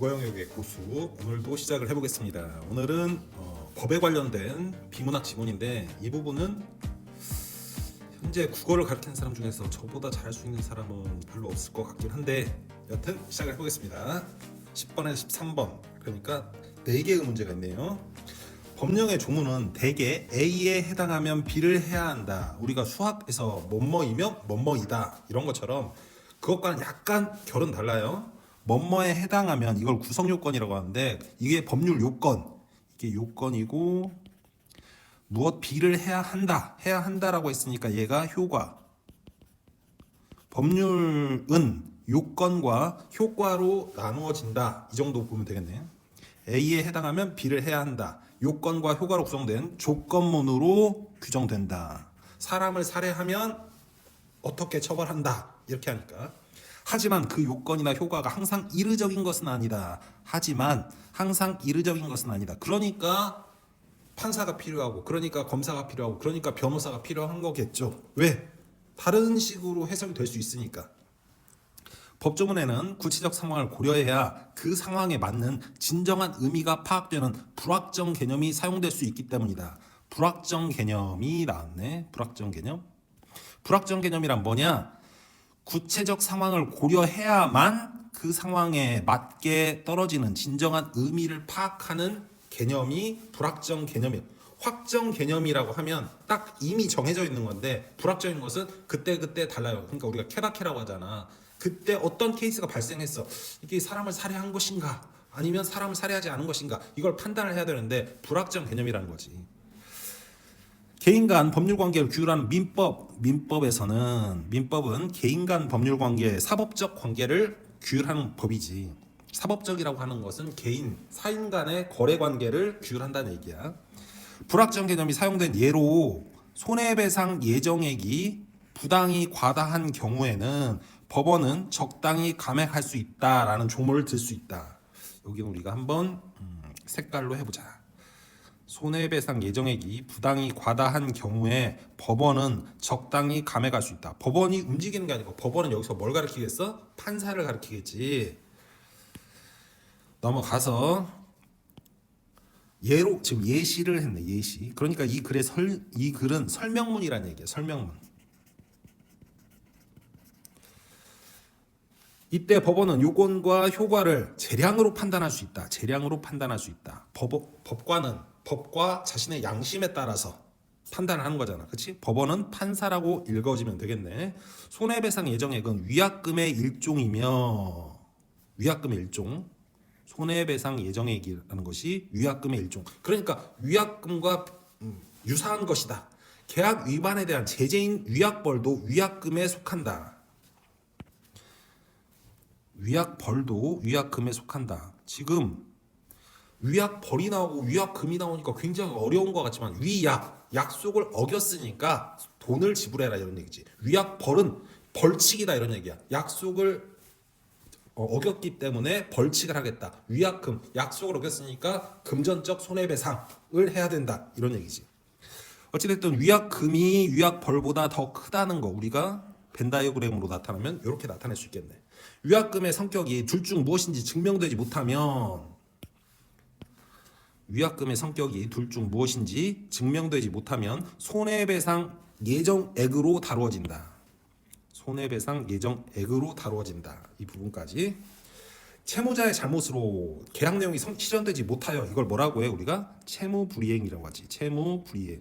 국어 영역의 고수 오늘도 시작을 해보겠습니다. 오늘은 법에 관련된 비문학 지문인데 이 부분은 현재 국어를 가르치는 사람 중에서 저보다 잘할 수 있는 사람은 별로 없을 것 같긴 한데 여튼 시작을 해보겠습니다. 10번에서 13번 그러니까 4개의 문제가 있네요. 법령의 조문은 대개 A에 해당하면 B를 해야 한다. 우리가 수학에서 뭐뭐이면 뭐뭐이다 이런 것처럼 그것과는 약간 결은 달라요. 뭐뭐에 해당하면 이걸 구성요건이라고 하는데 이게 법률 요건, 이게 요건이고 무엇 B를 해야 한다라고 했으니까 얘가 효과. 법률은 요건과 효과로 나누어진다. 이 정도 보면 되겠네. A에 해당하면 B를 해야 한다. 요건과 효과로 구성된 조건문으로 규정된다. 사람을 살해하면 어떻게 처벌한다. 이렇게 하니까. 하지만 그 요건이나 효과가 항상 이르적인 것은 아니다. 그러니까 판사가 필요하고, 그러니까 검사가 필요하고, 그러니까 변호사가 필요한 거겠죠. 왜? 다른 식으로 해석이 될 수 있으니까. 법조문에는 구체적 상황을 고려해야 그 상황에 맞는 진정한 의미가 파악되는 불확정 개념이 사용될 수 있기 때문이다. 불확정 개념이 나왔네. 불확정 개념. 불확정 개념이란 뭐냐? 구체적 상황을 고려해야만 그 상황에 맞게 떨어지는 진정한 의미를 파악하는 개념이 불확정 개념이에요. 확정 개념이라고 하면 딱 이미 정해져 있는 건데 불확정인 것은 그때 달라요. 그러니까 우리가 케바케라고 하잖아. 그때 어떤 케이스가 발생했어. 이게 사람을 살해한 것인가 아니면 사람을 살해하지 않은 것인가 이걸 판단을 해야 되는데 불확정 개념이라는 거지. 개인 간 법률 관계를 규율하는 민법은 개인 간 법률 관계, 사법적 관계를 규율하는 법이지. 사법적이라고 하는 것은 개인, 사인 간의 거래 관계를 규율한다는 얘기야. 불확정 개념이 사용된 예로 손해배상 예정액이 부당히 과다한 경우에는 법원은 적당히 감액할 수 있다라는 조문을 들 수 있다. 여기는 우리가 한번 색깔로 해보자. 손해배상 예정액이 부당히 과다한 경우에 법원은 적당히 감액할 수 있다. 법원이 움직이는 게 아니고 법원은 여기서 뭘 가리키겠어? 판사를 가리키겠지. 넘어가서 예로 지금 예시를 했네. 예시. 그러니까 이 글은 설명문이라는 얘기야. 설명문. 이때 법원은 요건과 효과를 재량으로 판단할 수 있다. 법과 자신의 양심에 따라서 판단을 하는 거잖아. 그렇지? 법원은 판사라고 읽어지면 되겠네. 손해배상 예정액은 위약금의 일종이며 손해배상 예정액이라는 것이 위약금의 일종. 그러니까 위약금과 유사한 것이다. 계약 위반에 대한 제재인 위약벌도 위약금에 속한다. 위약벌도 위약금에 속한다. 지금 위약벌이 나오고 위약금이 나오니까 굉장히 어려운 것 같지만 약속을 어겼으니까 돈을 지불해라 이런 얘기지. 위약벌은 벌칙이다 이런 얘기야. 약속을 어겼기 때문에 벌칙을 하겠다. 위약금, 약속을 어겼으니까 금전적 손해배상을 해야 된다 이런 얘기지. 어찌됐든 위약금이 위약벌보다 더 크다는 거 우리가 벤 다이어그램으로 나타나면 이렇게 나타낼 수 있겠네. 위약금의 성격이 둘 중 무엇인지 증명되지 못하면 손해배상 예정액으로 다루어진다. 이 부분까지. 채무자의 잘못으로 계약 내용이 실현되지 못하여 이걸 뭐라고 해? 우리가 채무불이행이라고 하지. 채무불이행.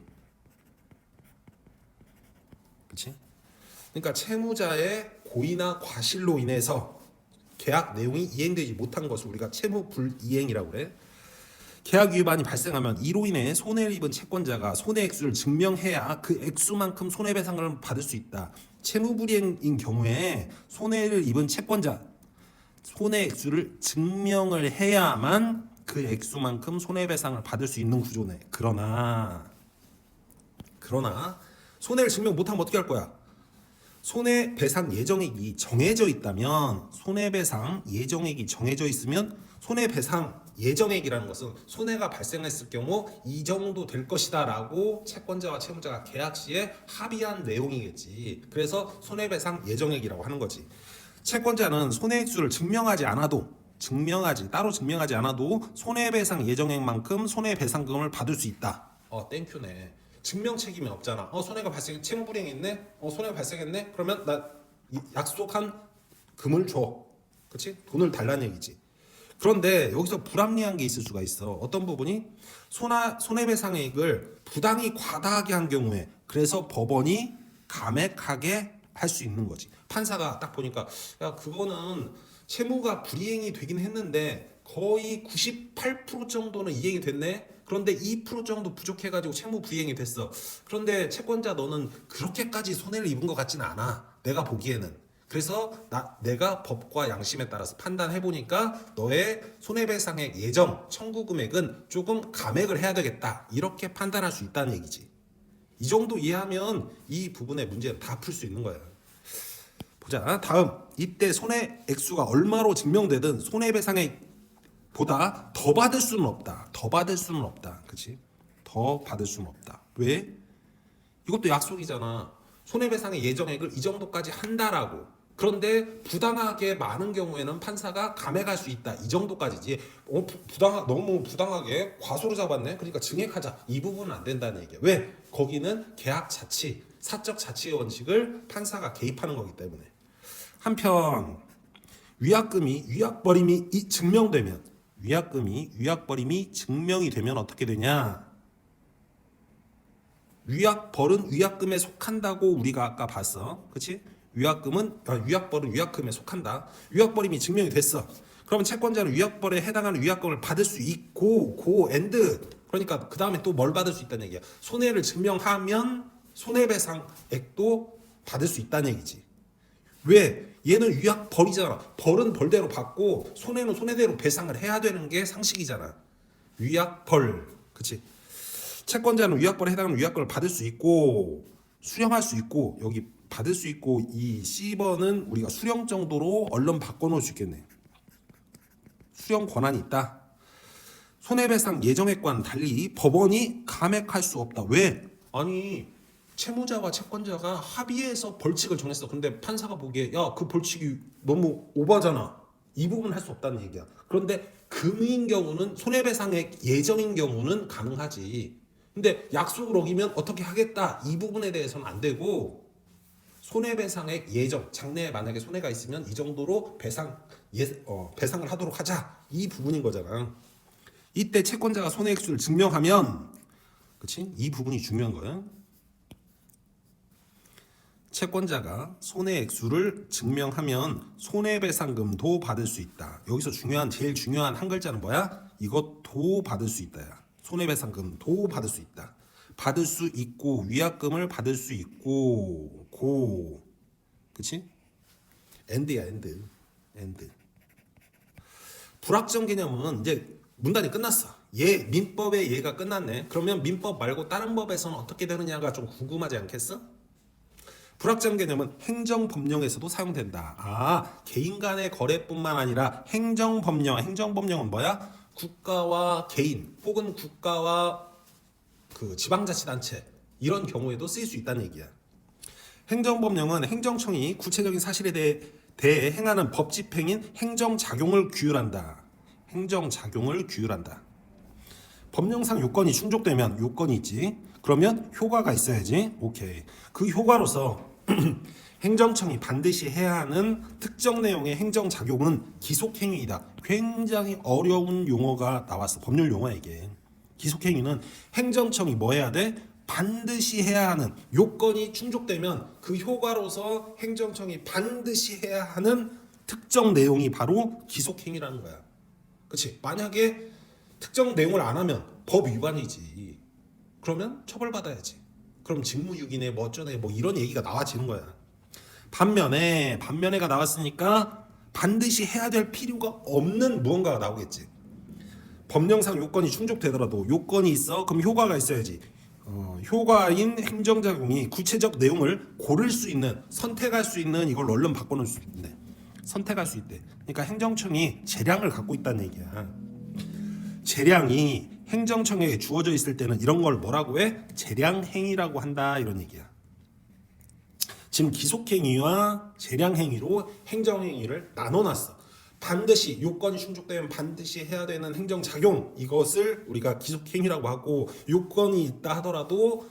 그렇지? 그러니까 채무자의 고의나 과실로 인해서 계약 내용이 이행되지 못한 것을 우리가 채무불이행이라고 그래. 계약 위반이 발생하면 이로 인해 손해를 입은 채권자가 손해 액수를 증명해야 그 액수만큼 손해배상을 받을 수 있다. 채무불이행인 경우에 손해를 입은 채권자 손해 액수를 증명을 해야만 그 액수만큼 손해배상을 받을 수 있는 구조네. 그러나 손해를 증명 못하면 어떻게 할 거야? 손해배상 예정액이 정해져 있으면 손해배상 예정액이라는 것은 손해가 발생했을 경우 이 정도 될 것이다 라고 채권자와 채무자가 계약 시에 합의한 내용이겠지. 그래서 손해배상 예정액이라고 하는 거지. 채권자는 손해액수를 증명하지 않아도 따로 증명하지 않아도 손해배상 예정액만큼 손해배상금을 받을 수 있다. 땡큐네. 증명 책임이 없잖아. 손해가 발생, 채무불이행이 있네. 손해가 발생했네. 그러면 나 약속한 금을 줘. 그렇지? 돈을 달라는 얘기지. 그런데 여기서 불합리한 게 있을 수가 있어. 어떤 부분이 손해배상액을 부당히 과다하게 한 경우에 그래서 법원이 감액하게 할 수 있는 거지. 판사가 딱 보니까 야 그거는 채무가 불이행이 되긴 했는데 거의 98% 정도는 이행이 됐네. 그런데 2% 정도 부족해가지고 채무 불이행이 됐어. 그런데 채권자 너는 그렇게까지 손해를 입은 것 같지는 않아. 내가 보기에는. 그래서 내가 법과 양심에 따라서 판단해 보니까 너의 손해배상액 예정 청구 금액은 조금 감액을 해야 되겠다. 이렇게 판단할 수 있다는 얘기지. 이 정도 이해하면 이 부분의 문제는 다 풀 수 있는 거야. 보자. 다음. 이때 손해 액수가 얼마로 증명되든 손해배상액보다 더 받을 수는 없다. 더 받을 수는 없다. 그렇지? 더 받을 수는 없다. 왜? 이것도 약속이잖아. 손해배상의 예정액을 이 정도까지 한다라고. 그런데 부당하게 많은 경우에는 판사가 감액할 수 있다. 이 정도까지지. 너무 부당하게 과소로 잡았네. 그러니까 증액하자. 이 부분은 안 된다는 얘기야. 왜? 거기는 계약 자치, 사적 자치의 원칙을 판사가 개입하는 거기 때문에. 한편 위약버림이 증명되면 위약버림이 증명이 되면 어떻게 되냐? 위약벌은 위약금에 속한다고 우리가 아까 봤어. 그렇지? 위약벌은 위약금에 속한다. 위약벌임이 증명이 됐어. 그러면 채권자는 위약벌에 해당하는 위약금을 받을 수 있고 엔드. 그러니까 그 다음에 또 뭘 받을 수 있다는 얘기야. 손해를 증명하면 손해배상액도 받을 수 있다는 얘기지. 왜? 얘는 위약벌이잖아. 벌은 벌대로 받고 손해는 손해대로 배상을 해야 되는 게 상식이잖아. 위약벌. 그치? 채권자는 위약벌에 해당하는 위약금을 받을 수 있고 수령할 수 있고 여기 받을 수 있고 이 C번은 우리가 수령 정도로 얼른 바꿔놓을 수 있겠네. 수령 권한이 있다. 손해배상 예정액과는 달리 법원이 감액할 수 없다. 왜? 아니 채무자와 채권자가 합의해서 벌칙을 정했어. 근데 판사가 보기에 야 그 벌칙이 너무 오버잖아. 이 부분 할 수 없다는 얘기야. 그런데 금인 경우는 손해배상액 예정인 경우는 가능하지. 근데 약속을 어기면 어떻게 하겠다. 이 부분에 대해서는 안 되고 손해배상액 예정 장래에 만약에 손해가 있으면 이 정도로 배상을 하도록 하자. 이 부분인 거잖아. 이때 채권자가 손해액수를 증명하면 그치? 이 부분이 중요한 거야. 채권자가 손해액수를 증명하면 손해배상금도 받을 수 있다. 여기서 제일 중요한 한 글자는 뭐야? 이것도 받을 수 있다야. 손해배상금도 받을 수 있다. 받을 수 있고 위약금을 받을 수 있고 그치? 엔드야 엔드. 불확정 개념은 이제 문단이 끝났어. 민법의 예가 끝났네. 그러면 민법 말고 다른 법에서는 어떻게 되느냐가 좀 궁금하지 않겠어? 불확정 개념은 행정법령에서도 사용된다. 개인 간의 거래뿐만 아니라 행정법령은 뭐야? 국가와 개인 혹은 국가와 그 지방자치단체 이런 경우에도 쓰일 수 있다는 얘기야. 행정법령은 행정청이 구체적인 사실에 대해 행하는 법 집행인 행정작용을 규율한다. 법령상 요건이 충족되면 요건이 있지. 그러면 효과가 있어야지. 오케이. 그 효과로서 행정청이 반드시 해야 하는 특정 내용의 행정작용은 기속행위이다. 굉장히 어려운 용어가 나왔어. 법률 용어야 이게. 기속행위는 행정청이 뭐 해야 돼? 반드시 해야 하는 요건이 충족되면 그 효과로서 행정청이 반드시 해야 하는 특정 내용이 바로 기속행위라는 거야. 그치? 만약에 특정 내용을 안 하면 법 위반이지. 그러면 처벌받아야지. 그럼 직무유기네 뭐 어쩌네 뭐 이런 얘기가 나와지는 거야. 반면에가 나왔으니까 반드시 해야 될 필요가 없는 무언가가 나오겠지. 법령상 요건이 충족되더라도 요건이 있어. 그럼 효과가 있어야지. 효과인 행정작용이 구체적 내용을 고를 수 있는 선택할 수 있는 이걸 얼른 바꿔놓을 수 있네. 선택할 수 있대. 그러니까 행정청이 재량을 갖고 있다는 얘기야. 재량이 행정청에게 주어져 있을 때는 이런 걸 뭐라고 해? 재량행위라고 한다 이런 얘기야. 지금 기속행위와 재량행위로 행정행위를 나눠놨어. 반드시 요건이 충족되면 반드시 해야 되는 행정작용, 이것을 우리가 기속행위라고 하고, 요건이 있다 하더라도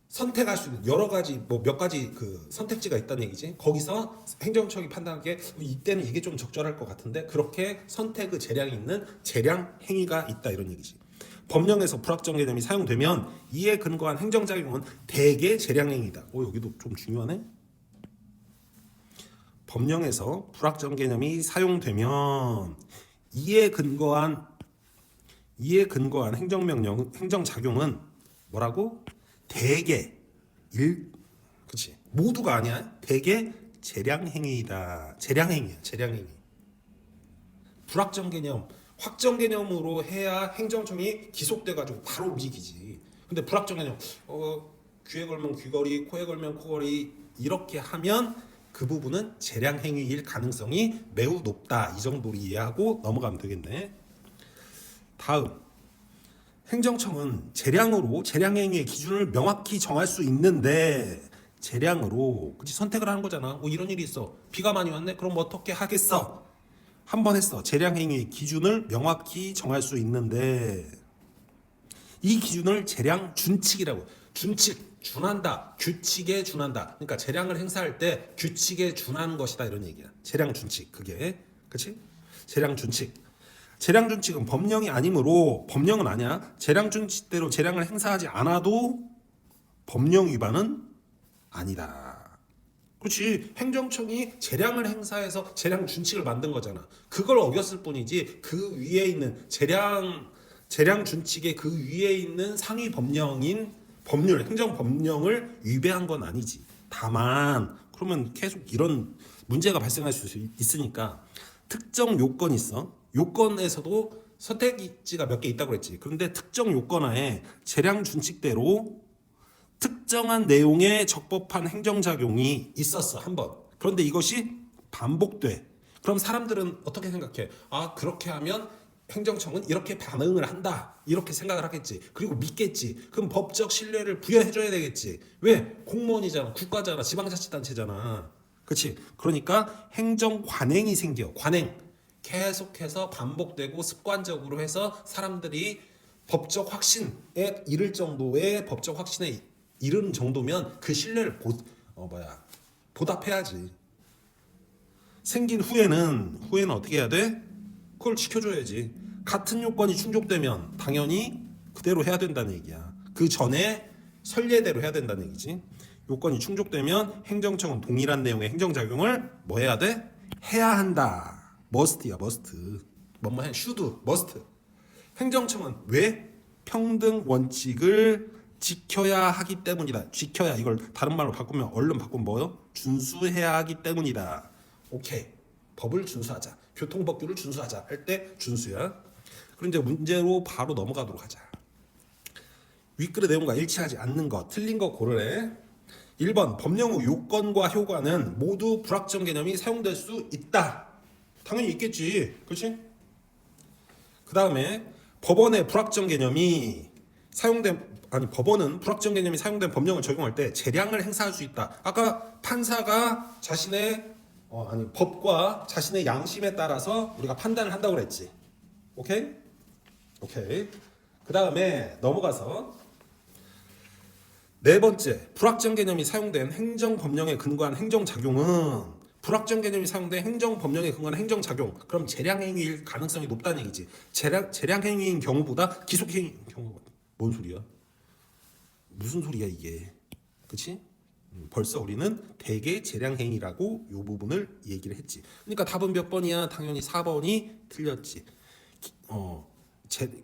선택할 수 있는 여러 가지 뭐 몇 가지 그 선택지가 있다는 얘기지. 거기서 행정처이 판단하기에 이때는 이게 좀 적절할 것 같은데, 그렇게 선택의 재량이 있는 재량 행위가 있다, 이런 얘기지. 법령에서 불확정 개념이 사용되면 이에 근거한 행정작용은 대개 재량 행위다. 여기도 좀 중요하네. 법령에서 불확정 개념이 사용되면 이에 근거한 행정작용은 뭐라고? 대개 그치, 모두가 아니야. 대개 재량행위이다. 재량행위야, 재량행위. 불확정 개념, 확정 개념으로 해야 행정청이 기속돼가지고 바로 움직이지. 근데 불확정 개념, 귀에 걸면 귀걸이, 코에 걸면 코걸이, 이렇게 하면 그 부분은 재량행위일 가능성이 매우 높다. 이 정도로 이해하고 넘어가면 되겠네. 다음, 행정청은 재량행위의 기준을 명확히 정할 수 있는데, 재량으로 그치, 선택을 하는 거잖아. 이런 일이 있어. 비가 많이 왔네. 그럼 어떻게 하겠어? 한 번 했어. 재량행위의 기준을 명확히 정할 수 있는데, 이 기준을 재량준칙이라고. 준칙, 준한다, 규칙에 준한다. 그러니까 재량을 행사할 때 규칙에 준하는 것이다, 이런 얘기야. 재량준칙, 그게 그치? 재량준칙. 재량준칙은 법령이 아니므로, 법령은 아니야. 재량준칙대로 재량을 행사하지 않아도 법령 위반은 아니다. 그렇지. 행정청이 재량을 행사해서 재량준칙을 만든 거잖아. 그걸 어겼을 뿐이지, 그 위에 있는 재량준칙의 그 위에 있는 상위 법령인 법률, 행정법령을 위배한 건 아니지. 다만 그러면 계속 이런 문제가 발생할 수 있으니까 특정 요건이 있어. 요건에서도 선택지가 몇 개 있다고 그랬지. 그런데 특정 요건 하에 재량준칙대로 특정한 내용에 적법한 행정작용이 있었어, 한 번. 그런데 이것이 반복돼. 그럼 사람들은 어떻게 생각해? 그렇게 하면 행정청은 이렇게 반응을 한다, 이렇게 생각을 하겠지. 그리고 믿겠지. 그럼 법적 신뢰를 부여해줘야 되겠지. 왜? 공무원이잖아, 국가잖아, 지방자치단체잖아. 그렇지? 그러니까 행정관행이 생겨. 관행. 계속해서 반복되고 습관적으로 해서 사람들이 법적 확신에 이를 정도의 법적 확신에 이른 정도면 그 신뢰를 보답해야지. 생긴 후에는 어떻게 해야 돼? 그걸 지켜줘야지. 같은 요건이 충족되면 당연히 그대로 해야 된다는 얘기야. 그 전에 선례대로 해야 된다는 얘기지. 요건이 충족되면 행정청은 동일한 내용의 행정작용을 뭐 해야 돼? 해야 한다. must야, must. 뭐뭐 해, should, must. 행정청은 왜? 평등 원칙을 지켜야 하기 때문이다. 지켜야, 이걸 다른 말로 바꾸면, 얼른 바꾸면 뭐요? 준수해야 하기 때문이다. 오케이. 법을 준수하자. 교통법규를 준수하자 할 때 준수야. 그럼 이제 문제로 바로 넘어가도록 하자. 윗글의 내용과 일치하지 않는 것, 틀린 거 고르래. 1번, 법령 후 요건과 효과는 모두 불확정 개념이 사용될 수 있다. 당연히 있겠지. 그렇지? 그 다음에 법원의 불확정 개념이 법원은 불확정 개념이 사용된 법령을 적용할 때 재량을 행사할 수 있다. 아까 판사가 자신의 법과 자신의 양심에 따라서 우리가 판단을 한다고 그랬지. 오케이? 그 다음에 넘어가서 네 번째, 불확정 개념이 사용된 행정법령에 근거한 행정작용은, 불확정 개념이 사용된 행정법령에 근거한 행정작용, 그럼 재량행위일 가능성이 높다는 얘기지. 재량행위인 경우보다 기속행위인 경우가, 뭔 소리야? 무슨 소리야 이게? 그치? 벌써 우리는 대개 재량행위라고 이 부분을 얘기를 했지. 그러니까 답은 몇 번이야? 당연히 4번이 틀렸지.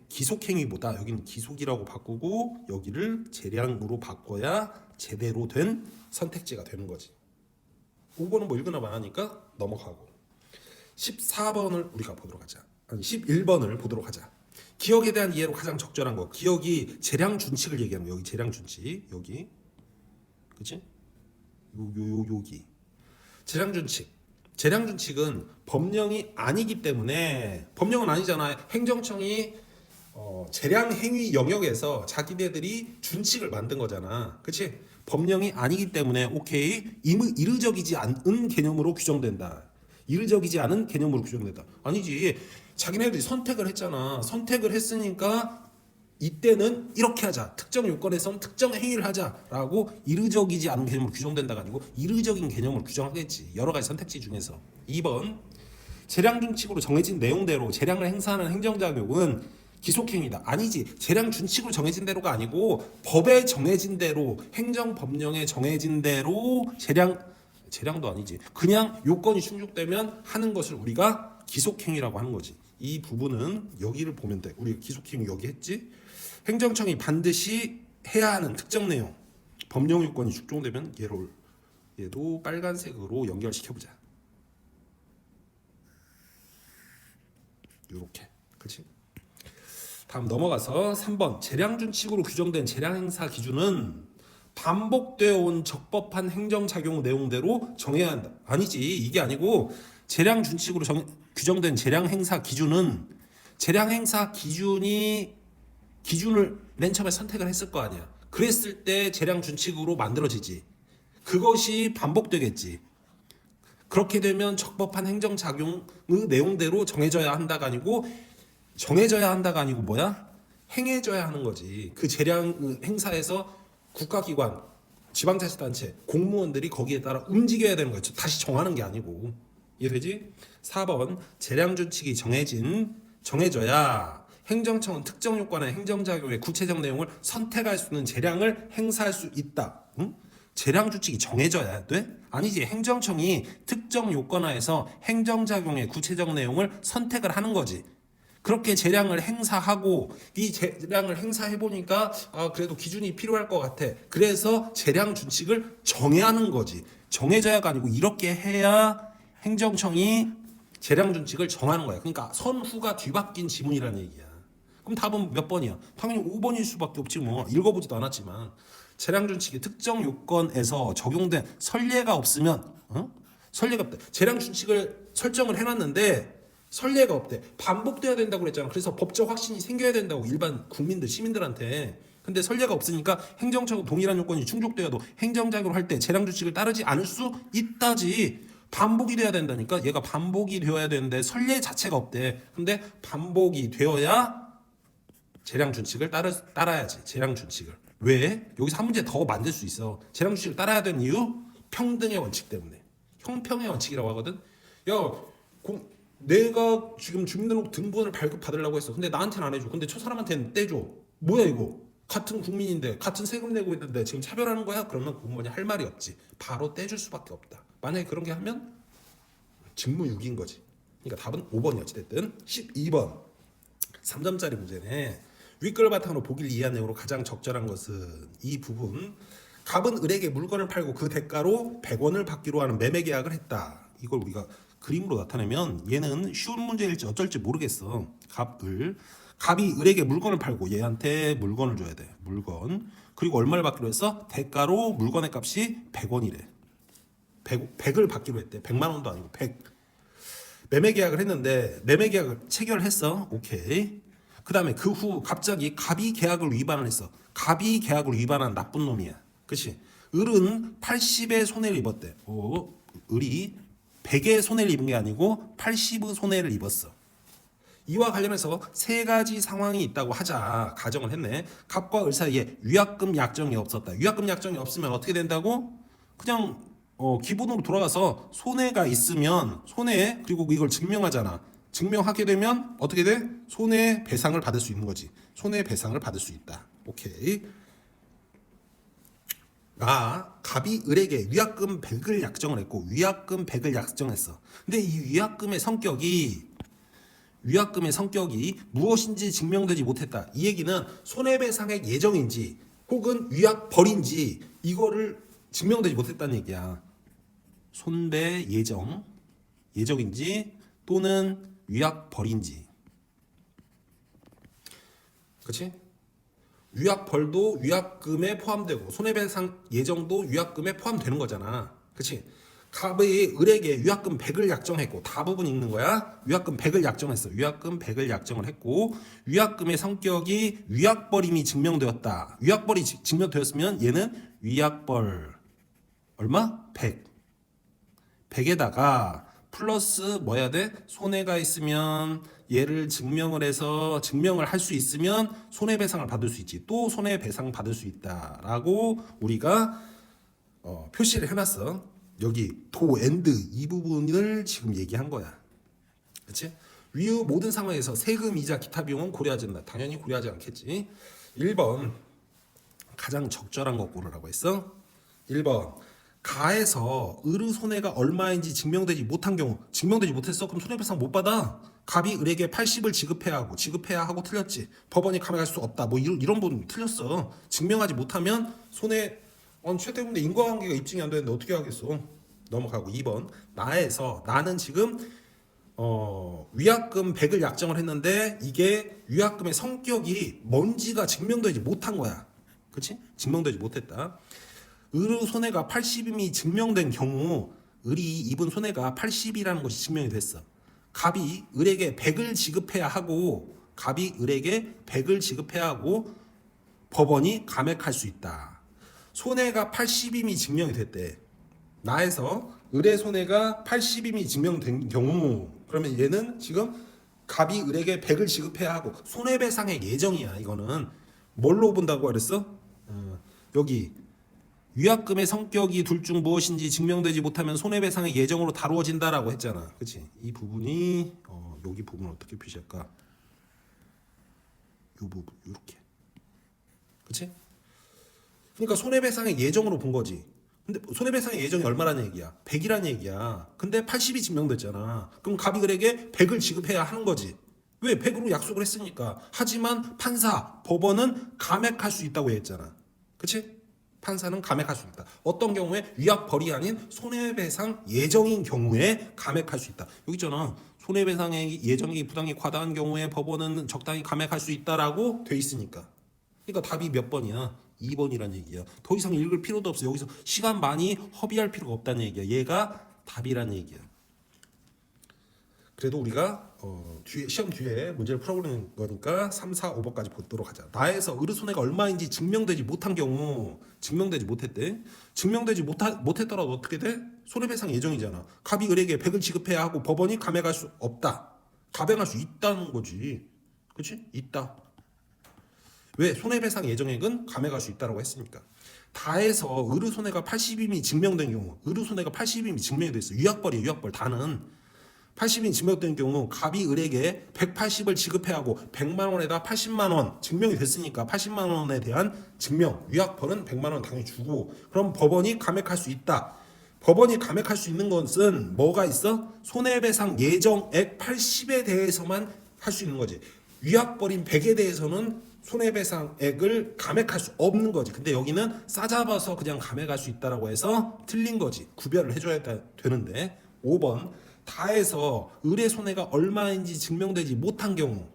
기속행위보다 여기는 기속이라고 바꾸고 여기를 재량으로 바꿔야 제대로 된 선택지가 되는 거지. 5번은 뭐 읽으나 말하니까 넘어가고 14번을 우리가 보도록 하자. 11번을 보도록 하자. 기억에 대한 이해로 가장 적절한 거. 기억이 재량준칙을 얘기하는 거. 여기 재량준칙. 여기. 그치? 여기. 재량준칙. 재량준칙은 법령이 아니기 때문에, 법령은 아니잖아. 행정청이 재량행위 영역에서 자기네들이 준칙을 만든 거잖아. 그치? 법령이 아니기 때문에 오케이, 이르적이지 않은 개념으로 규정된다. 이르적이지 않은 개념으로 규정된다. 아니지. 자기네들이 선택을 했잖아. 선택을 했으니까 이때는 이렇게 하자. 특정 요건에선 특정 행위를 하자라고 이르적이지 않은 개념으로 규정된다가 아니고 이르적인 개념으로 규정하겠지. 여러 가지 선택지 중에서. 2번. 재량 준칙으로 정해진 내용대로 재량을 행사하는 행정작용은 기속행위다. 아니지. 재량 준칙으로 정해진 대로가 아니고 법에 정해진 대로 행정법령에 정해진 대로 재량도 아니지. 그냥 요건이 충족되면 하는 것을 우리가 기속행위라고 하는 거지. 이 부분은 여기를 보면 돼. 우리 기속행위 여기 했지. 행정청이 반드시 해야 하는 특정 내용 법령 요건이 충족되면 얘도 빨간색으로 연결시켜보자. 요렇게. 그렇지? 다음 넘어가서 3번. 재량준칙으로 규정된 재량행사 기준은 반복되어 온 적법한 행정작용 내용대로 정해야 한다. 아니지. 이게 아니고 재량준칙으로 규정된 재량행사 기준은 재량행사 기준을 맨 처음에 선택을 했을 거 아니야. 그랬을 때 재량준칙으로 만들어지지. 그것이 반복되겠지. 그렇게 되면 적법한 행정작용의 내용대로 정해져야 한다가 아니고 뭐야? 행해져야 하는 거지. 그 재량 행사에서 국가기관, 지방자치단체, 공무원들이 거기에 따라 움직여야 되는 거죠. 다시 정하는 게 아니고. 이해되지? 4번. 재량준칙이 정해져야 행정청은 특정 요건의 행정작용의 구체적 내용을 선택할 수 있는 재량을 행사할 수 있다. 응? 재량준칙이 정해져야 돼? 아니지. 행정청이 특정 요건하에서 행정작용의 구체적 내용을 선택을 하는 거지. 그렇게 재량을 행사하고 이 재량을 행사해 보니까 그래도 기준이 필요할 것 같아. 그래서 재량 준칙을 정해야 하는 거지. 정해져야가 아니고 이렇게 해야 행정청이 재량 준칙을 정하는 거야. 그러니까 선후가 뒤바뀐 지문이라는 얘기야. 그럼 답은 몇 번이야? 당연히 5번일 수밖에 없지 뭐. 읽어보지도 않았지만 재량 준칙이 특정 요건에서 적용된 선례가 없으면 선례가 없대. 재량 준칙을 설정을 해놨는데 선례가 없대. 반복돼야 된다고 그랬잖아. 그래서 법적 확신이 생겨야 된다고 일반 국민들, 시민들한테. 근데 선례가 없으니까 행정처럼 동일한 요건이 충족되어도 행정작용을 할 때 재량준칙을 따르지 않을 수 있다지. 반복이 돼야 된다니까. 얘가 반복이 되어야 되는데 선례 자체가 없대. 근데 반복이 되어야 재량준칙을 따라야지. 재량준칙을. 왜? 여기서 한 문제 더 만들 수 있어. 재량준칙을 따라야 되는 이유? 평등의 원칙 때문에. 형평의 원칙이라고 하거든. 내가 지금 주민등록 등본을 발급받으려고 했어. 근데 나한테는 안 해줘. 근데 저 사람한테는 떼줘. 뭐야 이거? 같은 국민인데 같은 세금 내고 있는데 지금 차별하는 거야? 그러면 공무원이 할 말이 없지. 바로 떼줄 수밖에 없다. 만약에 그런 게 하면 직무유기인 거지. 그러니까 답은 5번이 어찌됐든. 12번 3점짜리 문제네. 윗글 바탕으로 보기를 이해한 내용으로 가장 적절한 것은 이 부분. 갑은 을에게 물건을 팔고 그 대가로 100원을 받기로 하는 매매 계약을 했다. 이걸 우리가 그림으로 나타내면 얘는 쉬운 문제일지 어쩔지 모르겠어. 갑이 을에게 물건을 팔고 얘한테 물건을 줘야 돼. 물건. 그리고 얼마를 받기로 했어? 대가로 물건의 값이 100원이래. 100을 받기로 했대. 100만 원도 아니고 100. 매매 계약을 했는데 매매 계약을 체결했어. 오케이. 그 다음에 그 후 갑자기 갑이 계약을 위반을 했어. 갑이 계약을 위반한 나쁜 놈이야. 그치? 을은 80의 손해를 입었대. 을이 100의 손해를 입은 게 아니고 80의 손해를 입었어. 이와 관련해서 세 가지 상황이 있다고 하자. 가정을 했네. 갑과 을 사이에 위약금 약정이 없었다. 위약금 약정이 없으면 어떻게 된다고? 그냥 기본으로 돌아가서 손해가 있으면 손해 그리고 이걸 증명하잖아. 증명하게 되면 어떻게 돼? 손해배상을 받을 수 있는 거지. 손해배상을 받을 수 있다. 오케이. 갑이 을에게 위약금 100을 약정을 했고 위약금 100을 약정했어. 근데 이 위약금의 성격이 무엇인지 증명되지 못했다. 이 얘기는 손해배상의 예정인지 혹은 위약벌인지 이거를 증명되지 못했다는 얘기야. 손배 예정인지 또는 위약벌인지. 그렇지? 위약벌도 위약금에 포함되고 손해배상 예정도 위약금에 포함되는 거잖아. 그치? 갑이 을에게 위약금 100을 약정했고 다 부분 읽는 거야. 위약금 100을 약정했어. 위약금 100을 약정을 했고 위약금의 성격이 위약벌임이 증명되었다. 위약벌이 증명되었으면 얘는 위약벌 얼마? 100. 100에다가 플러스 뭐 해야 돼? 손해가 있으면 얘를 증명을 할 수 있으면 손해배상을 받을 수 있지. 또 손해배상 받을 수 있다라고 우리가 표시를 해놨어. 여기 도 엔드 이 부분을 지금 얘기한 거야. 그렇지? 위의 모든 상황에서 세금, 이자, 기타 비용은 고려하지 않는다. 당연히 고려하지 않겠지. 1번 가장 적절한 거 고르라고 했어. 1번 가에서 을의 손해가 얼마인지 증명되지 못한 경우, 증명되지 못했어? 그럼 손해배상 못 받아. 갑이 을에게 80을 지급해야 하고 틀렸지. 법원이 감액할 수 없다. 뭐 이런 부분 틀렸어. 증명하지 못하면 손해 최대금리 인과관계가 입증이 안 되는데 어떻게 하겠어? 넘어가고 2번 나는 지금 위약금 100을 약정을 했는데 이게 위약금의 성격이 뭔지가 증명되지 못한 거야. 그렇지? 증명되지 못했다. 을의 손해가 80임이 증명된 경우 을이 입은 손해가 80이라는 것이 증명이 됐어. 갑이 을에게 100을 지급해야 하고 법원이 감액할 수 있다. 손해가 80임이 증명이 됐대. 나에서 을의 손해가 80임이 증명된 경우 그러면 얘는 지금 갑이 을에게 100을 지급해야 하고 손해배상의 예정이야. 이거는 뭘로 본다고 그랬어? 여기 위약금의 성격이 둘 중 무엇인지 증명되지 못하면 손해배상의 예정으로 다루어진다라고 했잖아. 그렇지? 이 부분이 여기 부분을 어떻게 표시할까? 이 부분 이렇게. 그렇지? 그러니까 손해배상의 예정으로 본 거지. 근데 손해배상의 예정이 얼마라는 얘기야? 100이라는 얘기야. 근데 80이 증명됐잖아. 그럼 갑이 을에게 100을 지급해야 하는 거지. 왜? 100으로 약속을 했으니까. 하지만 법원은 감액할 수 있다고 했잖아. 그렇지? 판사는 감액할 수 있다. 어떤 경우에 위약벌이 아닌 손해배상 예정인 경우에 감액할 수 있다. 여기 있잖아. 손해배상의 예정이 부당히 과다한 경우에 법원은 적당히 감액할 수 있다라고 돼 있으니까. 그러니까 답이 몇 번이야? 2번이란 얘기야. 더 이상 읽을 필요도 없어. 여기서 시간 많이 허비할 필요가 없다는 얘기야. 얘가 답이란 얘기야. 그래도 우리가 시험 뒤에 문제를 풀어보는 거니까 3, 4, 5번까지 보도록 하자. 나에서 을의 손해가 얼마인지 증명되지 못한 경우 증명되지 못했대. 증명되지 못했더라도 어떻게 돼? 손해배상 예정이잖아. 갑이 을에게 100을 지급해야 하고 법원이 감액할 수 없다. 감액할 수 있다는 거지. 그렇지? 있다. 왜? 손해배상 예정액은 감액할 수 있다고 했으니까. 다해서 을의 손해가 80임이 증명된 경우 을의 손해가 80임이 증명이 됐어. 유약벌이에요. 유약벌. 다는 80인 증명된 경우 갑이 을에게 180을 지급해야 하고 100만 원에다 80만 원 증명이 됐으니까 80만 원에 대한 증명 위약벌은 100만 원 당연히 주고 그럼 법원이 감액할 수 있다. 법원이 감액할 수 있는 것은 뭐가 있어? 손해배상 예정액 80에 대해서만 할 수 있는 거지. 위약벌인 100에 대해서는 손해배상액을 감액할 수 없는 거지. 근데 여기는 싸잡아서 그냥 감액할 수 있다라고 해서 틀린 거지. 구별을 해줘야 되는데 5번 다해서 을의 손해가 얼마인지 증명되지 못한 경우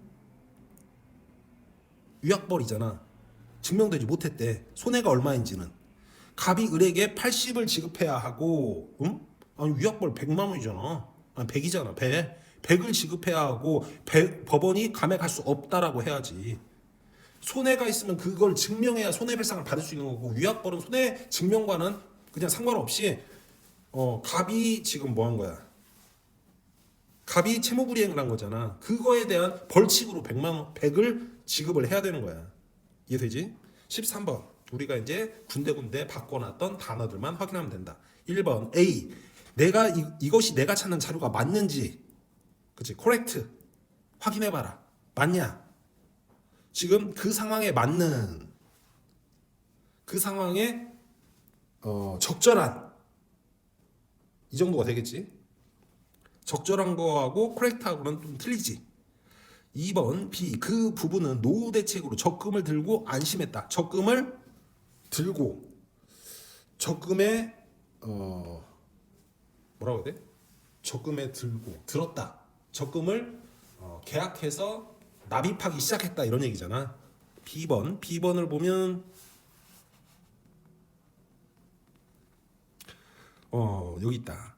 위약벌이잖아. 증명되지 못했대. 손해가 얼마인지는 갑이 을에게 80을 지급해야 하고 아니 위약벌 100만 원이잖아. 아니 100이잖아. 100을 지급해야 하고 법원이 감액할 수 없다라고 해야지. 손해가 있으면 그걸 증명해야 손해배상을 받을 수 있는 거고 위약벌은 손해 증명과는 그냥 상관없이 갑이 지금 뭐 한 거야? 갑이 채무불이행을 한 거잖아. 그거에 대한 벌칙으로 100을 지급을 해야 되는 거야. 이해되지? 13번 우리가 이제 군데군데 바꿔놨던 단어들만 확인하면 된다. 1번 A 이것이 내가 찾는 자료가 맞는지 그치? correct 확인해봐라. 맞냐? 지금 그 상황에 맞는 그 상황에 적절한 이 정도가 되겠지. 적절한 거하고 코렉트하고는 좀 틀리지. 2번 B 그 부부는 노후 대책으로 적금을 들고 안심했다. 적금을 들고 적금에 뭐라고 해야 돼? 적금에 들었다. 적금을 계약해서 납입하기 시작했다 이런 얘기잖아. B번을 보면 여기 있다.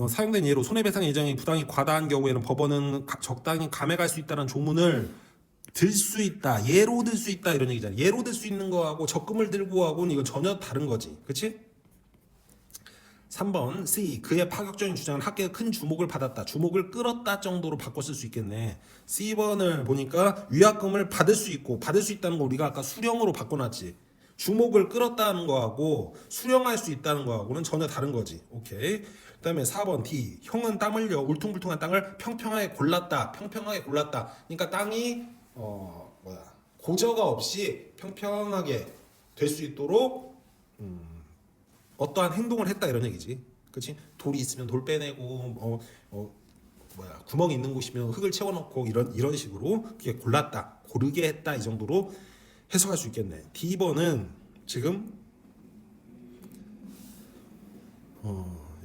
사용된 예로 손해배상 예정이 부당히 과다한 경우에는 법원은 적당히 감액할 수 있다는 조문을 들 수 있다. 예로 들 수 있다 이런 얘기잖아. 예로 들 수 있는 거하고 적금을 들고 하고는 이건 전혀 다른 거지. 그렇지? 3번 C. 그의 파격적인 주장은 학계의 큰 주목을 받았다. 주목을 끌었다 정도로 바꿔 쓸 수 있겠네. C번을 보니까 위약금을 받을 수 있고 받을 수 있다는 거 우리가 아까 수령으로 바꿔놨지. 주목을 끌었다는 거하고 수령할 수 있다는 거하고는 전혀 다른 거지. 오케이. 그다음에 4번 D. 형은 땀 흘려 울퉁불퉁한 땅을 평평하게 골랐다. 평평하게 골랐다. 그러니까 땅이 고저가 없이 평평하게 될 수 있도록 어떠한 행동을 했다 이런 얘기지. 그렇지? 돌이 있으면 돌 빼내고 구멍이 있는 곳이면 흙을 채워넣고 이런 식으로 그게 골랐다. 고르게 했다 이 정도로 해석할 수 있겠네. D번은 지금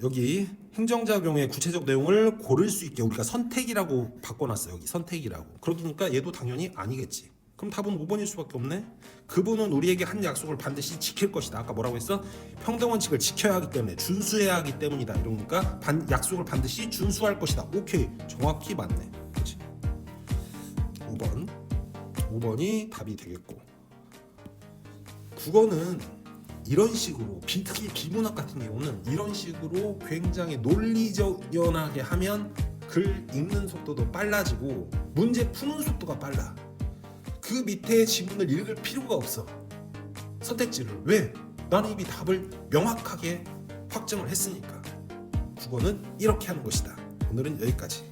여기 행정작용의 구체적 내용을 고를 수 있게 우리가 선택이라고 바꿔놨어요. 여기 선택이라고. 그러니까 얘도 당연히 아니겠지. 그럼 답은 5번일 수밖에 없네. 그분은 우리에게 한 약속을 반드시 지킬 것이다. 아까 뭐라고 했어? 평등원칙을 지켜야 하기 때문에 준수해야 하기 때문이다. 이러니까 약속을 반드시 준수할 것이다. 오케이. 정확히 맞네. 그렇지? 5번이 답이 되겠고. 국어는 이런 식으로 특히 비문학 같은 경우는 이런 식으로 굉장히 논리적연하게 하면 글 읽는 속도도 빨라지고 문제 푸는 속도가 빨라. 그 밑에 지문을 읽을 필요가 없어. 선택지를. 왜? 나는 이미 답을 명확하게 확정을 했으니까. 국어는 이렇게 하는 것이다. 오늘은 여기까지.